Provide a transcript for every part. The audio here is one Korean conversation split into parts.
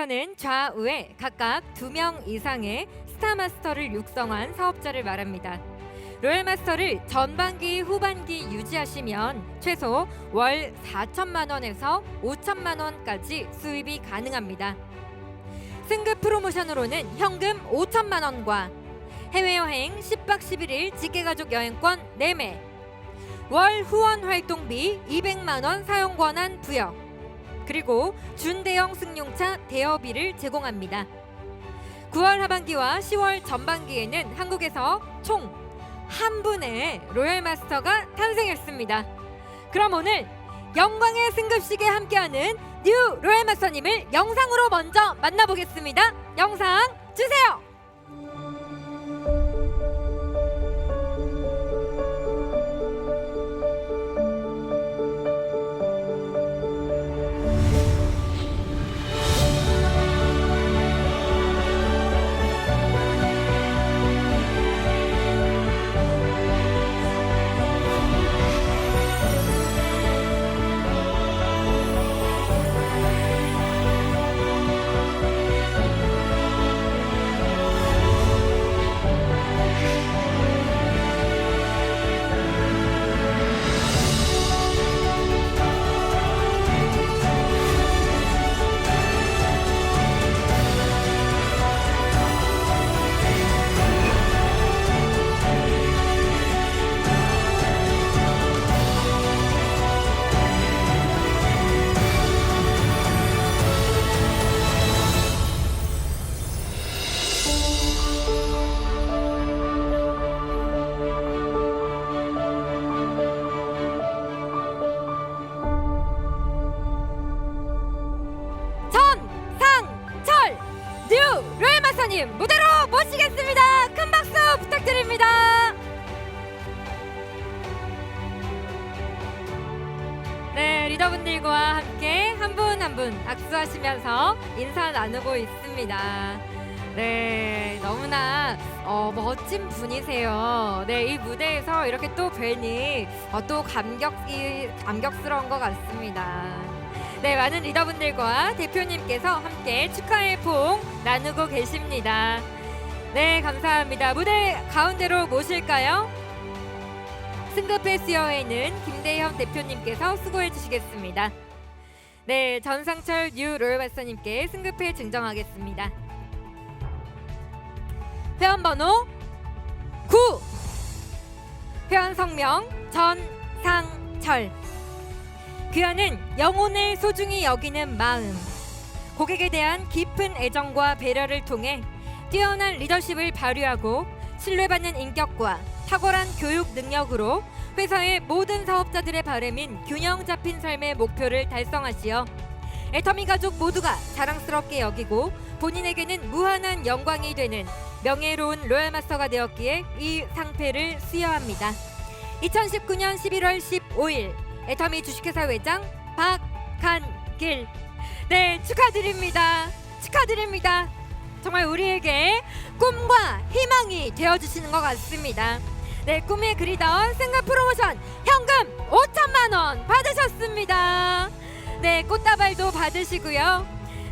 로얄마스터는 좌우에 각각 2명 이상의 스타마스터를 육성한 사업자를 말합니다. 로얄마스터를 전반기, 후반기 유지하시면 최소 월 4천만 원에서 5천만 원까지 수입이 가능합니다. 승급 프로모션으로는 현금 5천만 원과 해외여행 10박 11일 직계가족 여행권 4매, 월 후원 활동비 200만 원 사용 권한 부여, 그리고 준대형 승용차 대여비를 제공합니다. 9월 하반기와 10월 전반기에는 한국에서 총 한 분의 로얄마스터가 탄생했습니다. 그럼 오늘 영광의 승급식에 함께하는 뉴 로얄마스터님을 영상으로 먼저 만나보겠습니다. 영상 주세요. 전상철 뉴 로얄마스터님 무대로 모시겠습니다. 큰 박수 부탁드립니다. 네, 리더분들과 함께 한 분 한 분 악수하시면서 인사 나누고 있습니다. 네, 너무나 멋진 분이세요. 네, 이 무대에서 이렇게 또 뵈니 또 감격스러운 것 같습니다. 네, 많은 리더분들과 대표님께서 함께 축하의 포옹 나누고 계십니다. 네, 감사합니다. 무대 가운데로 모실까요? 승급의 수여회는 김대현 대표님께서 수고해 주시겠습니다. 네, 전상철 뉴 로얄마스터님께 승급회 증정하겠습니다. 회원번호 9, 회원 성명 전상철. 그녀는 영혼을 소중히 여기는 마음, 고객에 대한 깊은 애정과 배려를 통해 뛰어난 리더십을 발휘하고 신뢰받는 인격과 탁월한 교육 능력으로 회사의 모든 사업자들의 바람인 균형 잡힌 삶의 목표를 달성하시어 애터미 가족 모두가 자랑스럽게 여기고 본인에게는 무한한 영광이 되는 명예로운 로얄마스터가 되었기에 이 상패를 수여합니다. 2019년 11월 15일 애터미 주식회사 회장 박한길. 네, 축하드립니다. 축하드립니다. 정말 우리에게 꿈과 희망이 되어주시는 것 같습니다. 네, 꿈에 그리던 승급 프로모션 현금 5천만 원 받으셨습니다. 네, 꽃다발도 받으시고요.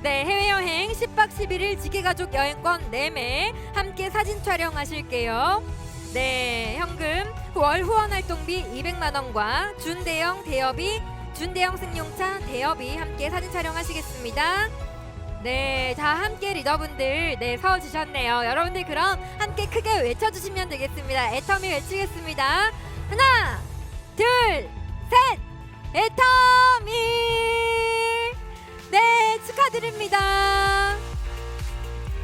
네, 해외여행 10박 11일 직계가족 여행권 4매 함께 사진 촬영하실게요. 네, 현금 월 후원 활동비 200만 원과 준대형 대여비, 준대형 승용차 대여비 함께 사진 촬영하시겠습니다. 네, 자, 함께 리더분들 서주셨네요. 여러분들 그럼 함께 크게 외쳐주시면 되겠습니다. 애터미 외치겠습니다. 하나, 둘, 셋! 애터미! 네, 축하드립니다.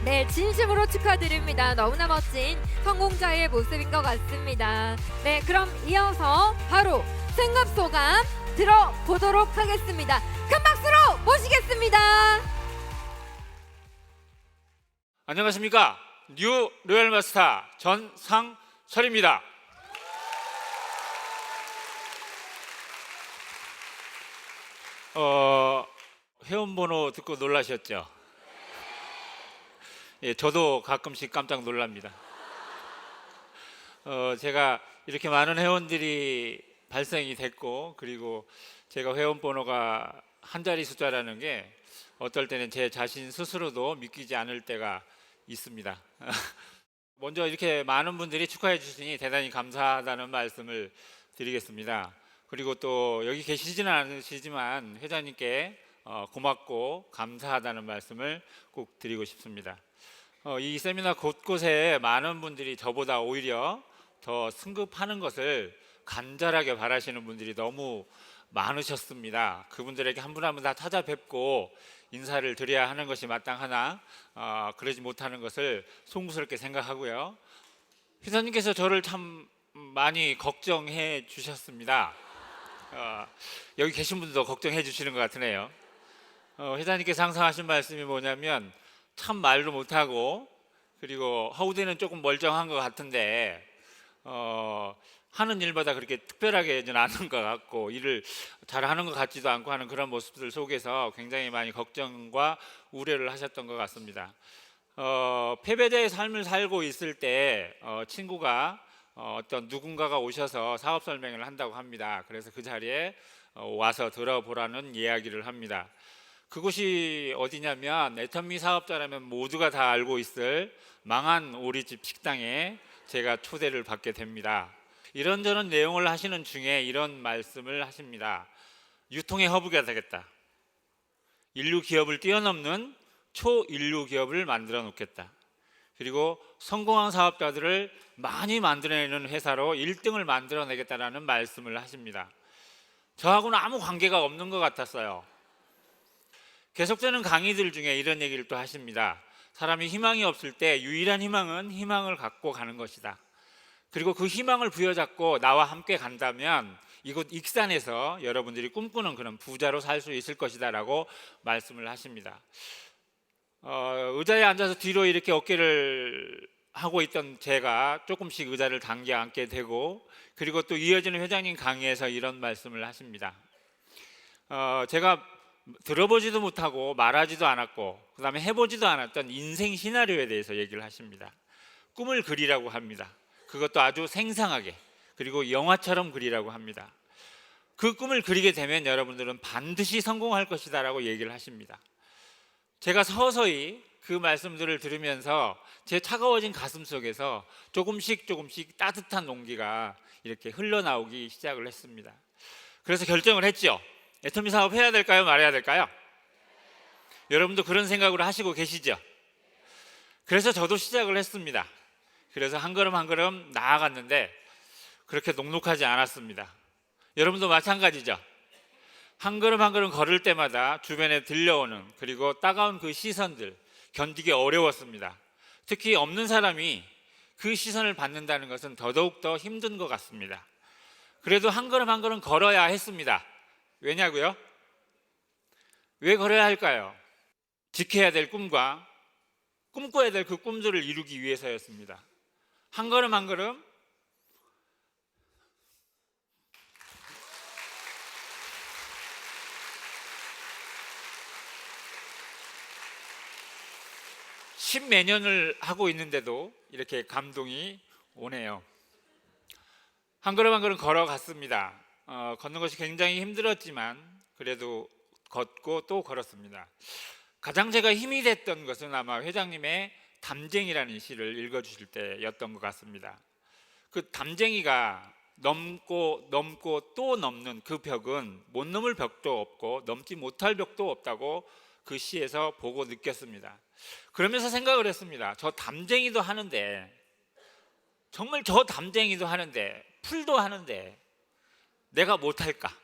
네, 진심으로 축하드립니다. 너무나 멋진 성공자의 모습인 것 같습니다. 네, 그럼 이어서 바로 승급 소감 들어보도록 하겠습니다. 큰 박수로 모시겠습니다. 안녕하십니까, 뉴 로얄마스터 전상철입니다. 회원번호 듣고 놀라셨죠? 예, 저도 가끔씩 깜짝 놀랍니다. 제가 이렇게 많은 회원들이 발생이 됐고, 그리고 제가 회원번호가 한 자리 숫자라는 게 어떨 때는 제 자신 스스로도 믿기지 않을 때가 있습니다. 먼저 이렇게 많은 분들이 축하해 주시니 대단히 감사하다는 말씀을 드리겠습니다. 그리고 또 여기 계시지는 않으시지만 회장님께 고맙고 감사하다는 말씀을 꼭 드리고 싶습니다. 이 세미나 곳곳에 많은 분들이 저보다 오히려 더 승급하는 것을 간절하게 바라시는 분들이 너무 많으셨습니다. 그분들에게 한 분 한 분 다 찾아뵙고 인사를 드려야 하는 것이 마땅하나 그러지 못하는 것을 송구스럽게 생각하고요. 회장님께서 저를 참 많이 걱정해 주셨습니다. 여기 계신 분들도 걱정해 주시는 것 같으네요. 회장님께서 항상 하신 말씀이 뭐냐면 참 말도 못하고 그리고 허우대는 조금 멀쩡한 것 같은데 하는 일마다 그렇게 특별하게는 않은 것 같고 일을 잘하는 것 같지도 않고 하는 그런 모습들 속에서 굉장히 많이 걱정과 우려를 하셨던 것 같습니다. 패배자의 삶을 살고 있을 때 친구가 어떤 누군가가 오셔서 사업 설명을 한다고 합니다. 그래서 그 자리에 와서 들어보라는 이야기를 합니다. 그곳이 어디냐면 애터미 사업자라면 모두가 다 알고 있을 망한 오리집 식당에 제가 초대를 받게 됩니다. 이런저런 내용을 하시는 중에 이런 말씀을 하십니다. 유통의 허브가 되겠다. 인류 기업을 뛰어넘는 초인류 기업을 만들어 놓겠다. 그리고 성공한 사업자들을 많이 만들어내는 회사로 1등을 만들어내겠다라는 말씀을 하십니다. 저하고는 아무 관계가 없는 것 같았어요. 계속되는 강의들 중에 이런 얘기를 또 하십니다. 사람이 희망이 없을 때 유일한 희망은 희망을 갖고 가는 것이다. 그리고 그 희망을 부여잡고 나와 함께 간다면 이곳 익산에서 여러분들이 꿈꾸는 그런 부자로 살 수 있을 것이다 라고 말씀을 하십니다. 의자에 앉아서 뒤로 이렇게 어깨를 하고 있던 제가 조금씩 의자를 당겨 앉게 되고 그리고 또 이어지는 회장님 강의에서 이런 말씀을 하십니다. 제가 들어보지도 못하고 말하지도 않았고 그 다음에 해보지도 않았던 인생 시나리오에 대해서 얘기를 하십니다. 꿈을 그리라고 합니다. 그것도 아주 생생하게 그리고 영화처럼 그리라고 합니다. 그 꿈을 그리게 되면 여러분들은 반드시 성공할 것이다 라고 얘기를 하십니다. 제가 서서히 그 말씀들을 들으면서 제 차가워진 가슴 속에서 조금씩 따뜻한 온기가 이렇게 흘러나오기 시작을 했습니다. 그래서 결정을 했죠. 애터미 사업 해야 될까요? 말해야 될까요? 여러분도 그런 생각으로 하시고 계시죠? 그래서 저도 시작을 했습니다. 그래서 한 걸음 한 걸음 나아갔는데 그렇게 녹록하지 않았습니다. 여러분도 마찬가지죠? 한 걸음 한 걸음 걸을 때마다 주변에 들려오는 그리고 따가운 그 시선들 견디기 어려웠습니다. 특히 없는 사람이 그 시선을 받는다는 것은 더더욱 더 힘든 것 같습니다. 그래도 한 걸음 한 걸음 걸어야 했습니다. 왜냐고요? 왜 걸어야 할까요? 지켜야 될 꿈과 꿈꿔야 될 그 꿈들을 이루기 위해서였습니다. 한 걸음 한 걸음 십몇 년을 하고 있는데도 이렇게 감동이 오네요. 한 걸음 한 걸음 걸어갔습니다. 걷는 것이 굉장히 힘들었지만 그래도 걷고 또 걸었습니다. 가장 제가 힘이 됐던 것은 아마 회장님의 담쟁이라는 시를 읽어주실 때였던 것 같습니다. 그 담쟁이가 넘고 또 넘는 그 벽은 못 넘을 벽도 없고 넘지 못할 벽도 없다고 그 시에서 보고 느꼈습니다. 그러면서 생각을 했습니다. 저 담쟁이도 하는데 정말 저 담쟁이도 하는데 풀도 하는데 내가 못할까?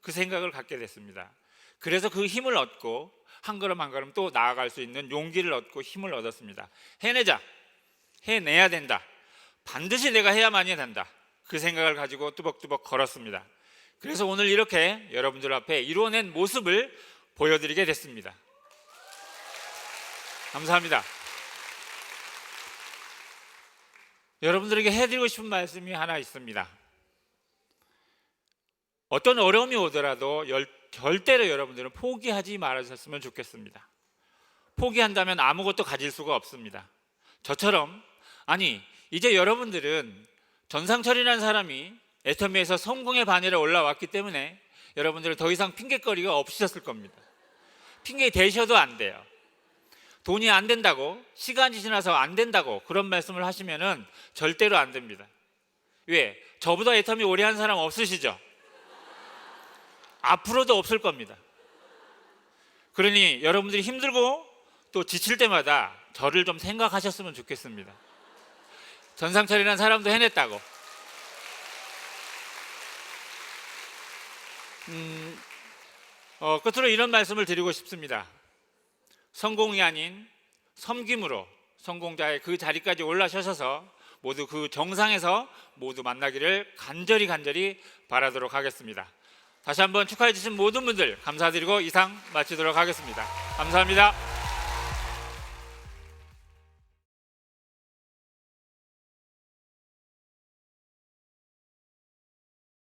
그 생각을 갖게 됐습니다. 그래서 그 힘을 얻고 한 걸음 한 걸음 또 나아갈 수 있는 용기를 얻고 힘을 얻었습니다. 해내자, 해내야 된다, 반드시 내가 해야만이 된다, 그 생각을 가지고 뚜벅뚜벅 걸었습니다. 그래서 오늘 이렇게 여러분들 앞에 이루어낸 모습을 보여드리게 됐습니다. 감사합니다. 여러분들에게 해드리고 싶은 말씀이 하나 있습니다. 어떤 어려움이 오더라도 절대로 여러분들은 포기하지 말으셨으면 좋겠습니다. 포기한다면 아무것도 가질 수가 없습니다. 저처럼 이제 여러분들은 전상철이라는 사람이 애터미에서 성공의 반열에 올라왔기 때문에 여러분들은 더 이상 핑계거리가 없으셨을 겁니다. 핑계 대셔도 안 돼요. 돈이 안 된다고, 시간이 지나서 안 된다고 그런 말씀을 하시면은 절대로 안 됩니다. 왜? 저보다 애터미 오래 한 사람 없으시죠? 앞으로도 없을 겁니다. 그러니 여러분들이 힘들고 또 지칠 때마다 저를 좀 생각하셨으면 좋겠습니다. 전상철이라는 사람도 해냈다고. 끝으로 이런 말씀을 드리고 싶습니다. 성공이 아닌 섬김으로 성공자의 그 자리까지 올라서셔서 모두 그 정상에서 모두 만나기를 간절히 바라도록 하겠습니다. 다시 한번 축하해 주신 모든 분들 감사드리고 이상 마치도록 하겠습니다. 감사합니다.